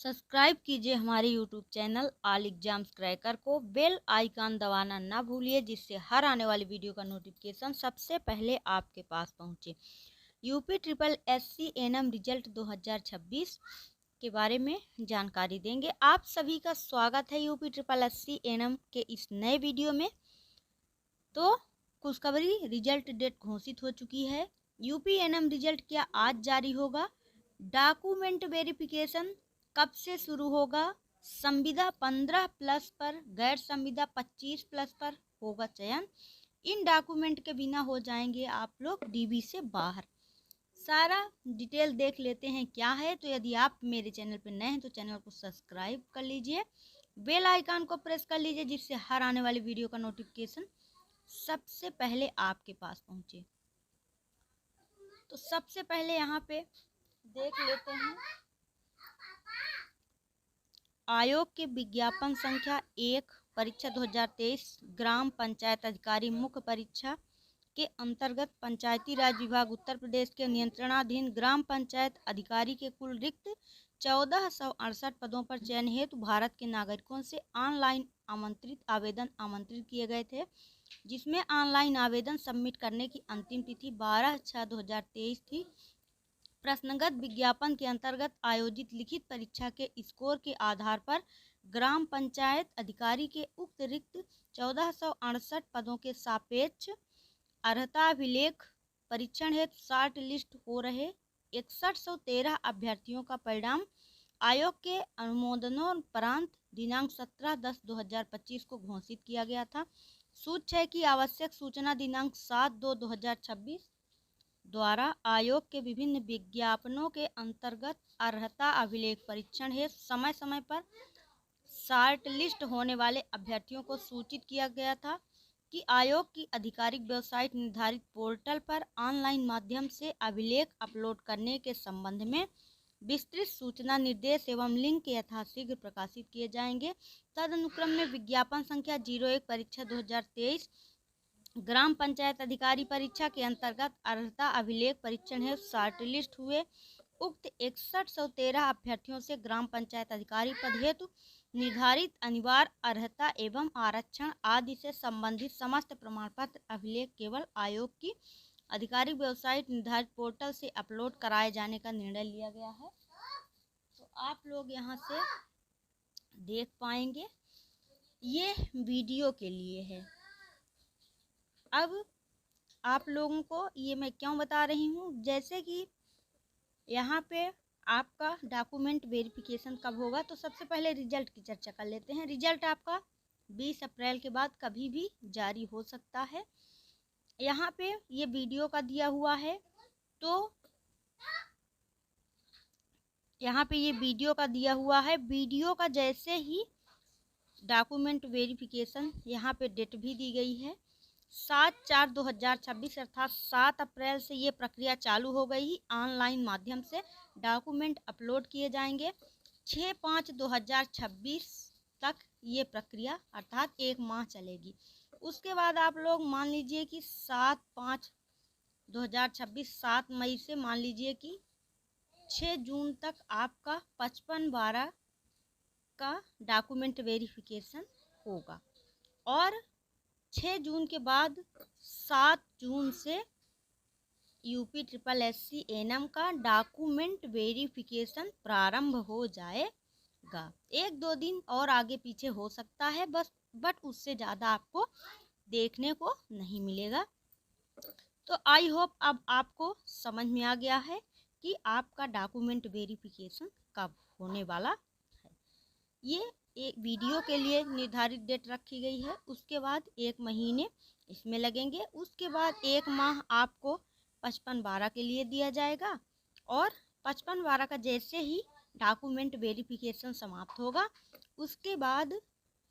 Subscribe कीजिए हमारे YouTube channel all exams cracker को। बेल आइकन दबाना ना भूलिए, जिससे हर आने वाली वीडियो का नोटिफिकेशन सबसे पहले आपके पास पहुंचे। UP triple SC NM result 2026 के बारे में जानकारी देंगे। आप सभी का स्वागत है यूपी ट्रिपल एससी एनएम के इस नए वीडियो में। तो खुशखबरी, रिजल्ट डेट घोषित हो चुकी है। यूपी एनएम रिजल्ट क्या आज जारी होगा? डॉक्यूमेंट वेरिफिकेशन कब से शुरू होगा? संविदा 15+ पर, गैर संविदा 25+ पर होगा चयन। इन डॉक्यूमेंट के बिना हो जाएंगे आप लोग डीबी से बाहर। सारा डिटेल देख लेते हैं क्या है। तो यदि आप मेरे चैनल पर नए हैं तो चैनल को सब्सक्राइब कर लीजिए, बेल आइकन को प्रेस कर लीजिए, जिससे हर आने वाली वीडियो का नोटिफिकेशन सबसे पहले आपके पास पहुंचे। तो सबसे पहले यहाँ पे देख लेते हैं आयोग के विज्ञापन संख्या 1 परीक्षा 2023 ग्राम पंचायत अधिकारी मुख्य परीक्षा के अंतर्गत पंचायती राज विभाग उत्तर प्रदेश के नियंत्रणाधीन ग्राम पंचायत अधिकारी के कुल रिक्त 1468 पदों पर चयन हेतु भारत के नागरिकों से ऑनलाइन आवेदन आमंत्रित किए गए थे, जिसमें ऑनलाइन आवेदन सबमिट करने की अंतिम तिथि 12/6/2023 थी। प्रश्नगत विज्ञापन के अंतर्गत आयोजित लिखित परीक्षा के स्कोर के आधार पर ग्राम पंचायत अधिकारी के उक्त रिक्त 1468 पदों के सापेक्ष अर्हता अभिलेख परीक्षण हेतु शॉर्ट लिस्ट हो रहे 6113 अभ्यर्थियों का परिणाम आयोग के अनुमोदनोपरांत दिनांक 17/10/2025 को घोषित किया गया था। सूच्य है कि आवश्यक सूचना दिनांक 7/2/2026 द्वारा आयोग के विभिन्न विज्ञापनों के अंतर्गत अर्हता अभिलेख परीक्षण हेतु समय समय पर शॉर्ट लिस्ट होने वाले अभ्यर्थियों को सूचित किया गया था कि आयोग की आधिकारिक वेबसाइट निर्धारित पोर्टल पर ऑनलाइन माध्यम से अभिलेख अपलोड करने के संबंध में विस्तृत सूचना, निर्देश एवं लिंक यथाशीघ्र प्रकाशित किए जाएंगे। तदनुक्रम में विज्ञापन संख्या 01 परीक्षा 2023 ग्राम पंचायत अधिकारी परीक्षा के अंतर्गत अर्हता अभिलेख परीक्षण हेतु शॉर्ट लिस्ट हुए उक्त 6113 अभ्यर्थियों से ग्राम पंचायत अधिकारी पद हेतु निर्धारित अनिवार्य अर्हता एवं आरक्षण आदि से संबंधित समस्त प्रमाण पत्र अभिलेख केवल आयोग की आधिकारिक वेबसाइट निर्धारित पोर्टल से अपलोड कराए जाने का निर्णय लिया गया है। तो आप लोग यहाँ से देख पाएंगे, ये वीडियो के लिए है। अब आप लोगों को ये मैं क्यों बता रही हूँ, जैसे कि यहाँ पे आपका डॉक्यूमेंट वेरिफिकेशन कब होगा, तो सबसे पहले रिजल्ट की चर्चा कर लेते हैं। रिजल्ट आपका 20 अप्रैल के बाद कभी भी जारी हो सकता है। यहाँ पे ये वीडियो का दिया हुआ है, तो यहाँ पे ये वीडियो का दिया हुआ है। वीडियो का जैसे ही डॉक्यूमेंट वेरिफिकेशन, यहाँ पे डेट भी दी गई है 7/4/2026 अर्थात 7 अप्रैल से ये प्रक्रिया चालू हो गई। ऑनलाइन माध्यम से डॉक्यूमेंट अपलोड किए जाएंगे। 6/5/2026 तक ये प्रक्रिया अर्थात 1 माह चलेगी। उसके बाद आप लोग मान लीजिए कि 7/5/2026 7 मई से मान लीजिए कि 6 जून तक आपका 55/12 का डॉक्यूमेंट वेरिफिकेशन होगा और 6 जून के बाद 7 जून से यूपी ट्रिपल एससी एनएम का डॉक्यूमेंट वेरिफिकेशन प्रारंभ हो जाएगा। 1-2 दिन और आगे पीछे हो सकता है बस, बट उससे ज़्यादा आपको देखने को नहीं मिलेगा। तो आई होप अब आपको समझ में आ गया है कि आपका डॉक्यूमेंट वेरिफिकेशन कब होने वाला है। ये एक वीडियो के लिए निर्धारित डेट रखी गई है। उसके बाद 1 महीने इसमें लगेंगे। उसके बाद 1 माह आपको 55/12 के लिए दिया जाएगा और 55/12 का जैसे ही डॉक्यूमेंट वेरिफिकेशन समाप्त होगा उसके बाद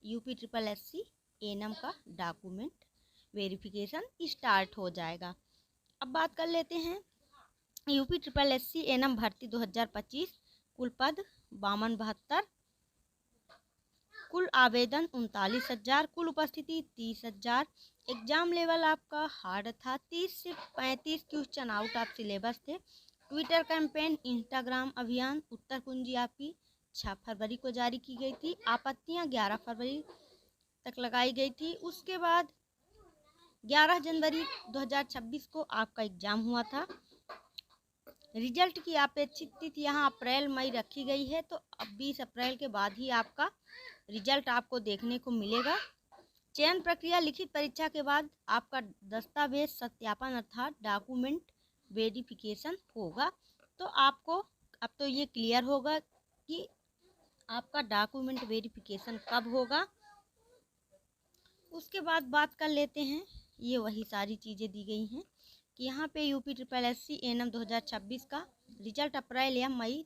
यूपी ट्रिपल एससी एनएम का डॉक्यूमेंट वेरिफिकेशन स्टार्ट हो जाएगा। अब बात कर लेते हैं यूपी ट्रिपल एससी एनएम भर्ती 2025। कुल पद 5272, कुल आवेदन 39,000, कुल उपस्थिति 30,000। एग्जाम लेवल आपका हार्ड था। 30 से 35 क्वेश्चन आउट ऑफ सिलेबस थे। ट्विटर कैंपेन, इंस्टाग्राम अभियान, उत्तर कुंजी आपकी 6 फरवरी को जारी की गई थी। आपत्तियां 11 फरवरी तक लगाई गई थी। उसके बाद 11 जनवरी 2026 को आपका एग्ज़ाम हुआ था। रिजल्ट की अपेक्षित तिथि यहाँ अप्रैल मई रखी गई है, तो अब 20 अप्रैल के बाद ही आपका रिजल्ट आपको देखने को मिलेगा। चयन प्रक्रिया लिखित परीक्षा के बाद आपका दस्तावेज सत्यापन अर्थात डॉक्यूमेंट वेरिफिकेशन होगा। तो आपको अब तो ये क्लियर होगा कि आपका डॉक्यूमेंट वेरिफिकेशन कब होगा। उसके बाद बात कर लेते हैं, ये वही सारी चीज़ें दी गई हैं कि यहाँ पे UPSSC एनएम 2026 का रिजल्ट अप्रैल या मई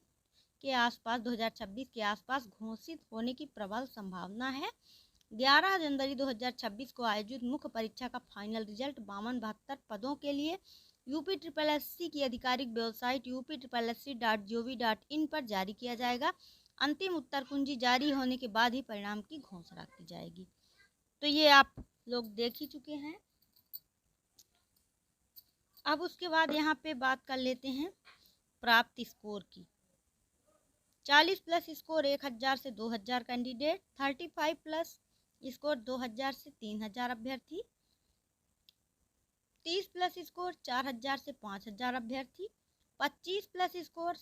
के आसपास 2026 के आसपास घोषित होने की प्रबल संभावना है। 11 जनवरी 2026 को आयोजित मुख्य परीक्षा का फाइनल रिजल्ट 52-72 पदों के लिए UPSSC की आधिकारिक वेबसाइट upsssc.gov.in पर जारी किया जाएगा। अंतिम उत्तर कुंजी जारी होने के बाद ही परिणाम की घोषणा की जाएगी। तो ये आप लोग देख ही चुके हैं। अब उसके बाद यहाँ पे बात कर लेते हैं प्राप्त स्कोर की। 40 प्लस स्कोर 1000 से 2000 कैंडिडेट, 35 प्लस स्कोर 2000 से 3000 अभ्यर्थी, 30 प्लस स्कोर 4000 से 5000 अभ्यर्थी, 25 प्लस स्कोर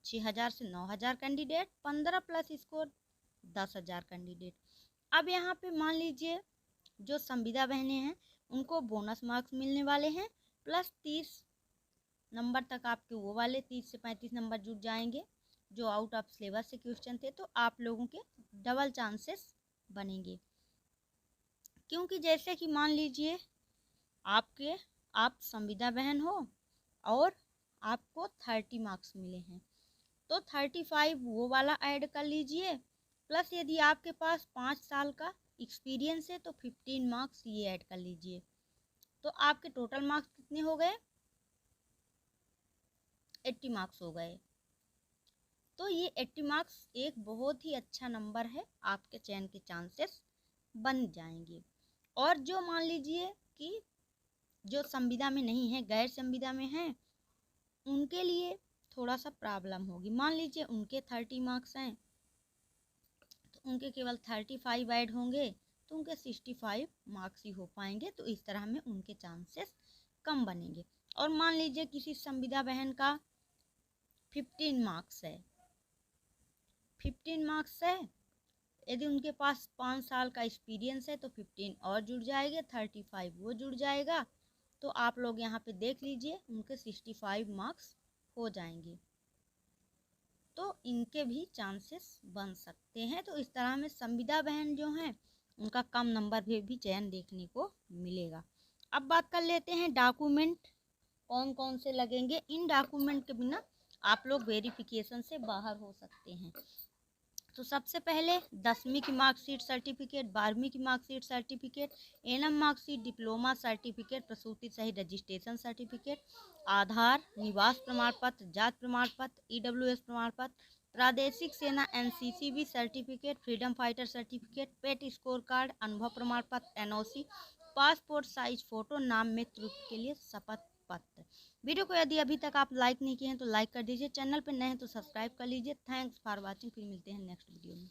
6000 से 9000 कैंडिडेट, 15 प्लस स्कोर 10000 कैंडिडेट। अब यहाँ पे मान लीजिए जो संविदा बहनें हैं उनको बोनस मार्क्स मिलने वाले हैं, प्लस 30 नंबर तक आपके वो वाले 30 से 35 नंबर जुड़ जाएंगे जो आउट ऑफ सिलेबस से क्वेश्चन थे। तो आप लोगों के डबल चांसेस बनेंगे, क्योंकि जैसे कि मान लीजिए आप संविदा बहन हो और आपको 30 मार्क्स मिले हैं, तो 35 वो वाला ऐड कर लीजिए, प्लस यदि आपके पास 5 साल का एक्सपीरियंस है तो 15 मार्क्स ये ऐड कर लीजिए। तो आपके टोटल मार्क्स कितने हो गए? 80 मार्क्स हो गए। तो ये 80 मार्क्स एक बहुत ही अच्छा नंबर है, आपके चयन के चांसेस बन जाएंगे। और जो मान लीजिए कि जो संविदा में नहीं है, गैर संविदा में हैं, उनके लिए थोड़ा सा प्रॉब्लम होगी। मान लीजिए उनके 30 मार्क्स हैं तो उनके केवल 35 ऐड होंगे, तो उनके 65 मार्क्स ही हो पाएंगे। तो इस तरह में उनके चांसेस कम बनेंगे। और मान लीजिए किसी संविदा बहन का 15 मार्क्स है, 15 मार्क्स है, यदि उनके पास 5 साल का एक्सपीरियंस है तो 15 और जुड़ जाएंगे, 35 वो जुड़ जाएगा। तो आप लोग यहाँ पे देख लीजिए उनके 65 मार्क्स हो जाएंगे, तो इनके भी चांसेस बन सकते हैं। तो इस तरह में संविदा बहन जो हैं उनका कम नंबर भी चयन देखने को मिलेगा। अब बात कर लेते हैं डॉक्यूमेंट कौन कौन से लगेंगे। इन डॉक्यूमेंट के बिना आप लोग वेरिफिकेशन से बाहर हो सकते हैं। तो सबसे पहले 10वीं की मार्कशीट सर्टिफिकेट, 12वीं की marksheet certificate, NM marksheet, diploma certificate, प्रसूति सहित रजिस्ट्रेशन सर्टिफिकेट, आधार, निवास प्रमाण पत्र, जात प्रमाण पत्र, EWS प्रमाण पत्र, प्रादेशिक सेना NCCB certificate, freedom fighter certificate, pet score card, अनुभव प्रमाण पत्र NOC, पासपोर्ट साइज फोटो, नाम में त्रुटि के लिए शपथ पत्र। वीडियो को यदि अभी तक आप लाइक नहीं किए हैं तो लाइक कर दीजिए, चैनल पर नए हैं तो सब्सक्राइब कर लीजिए। Thanks for watching. फिर मिलते हैं नेक्स्ट वीडियो में।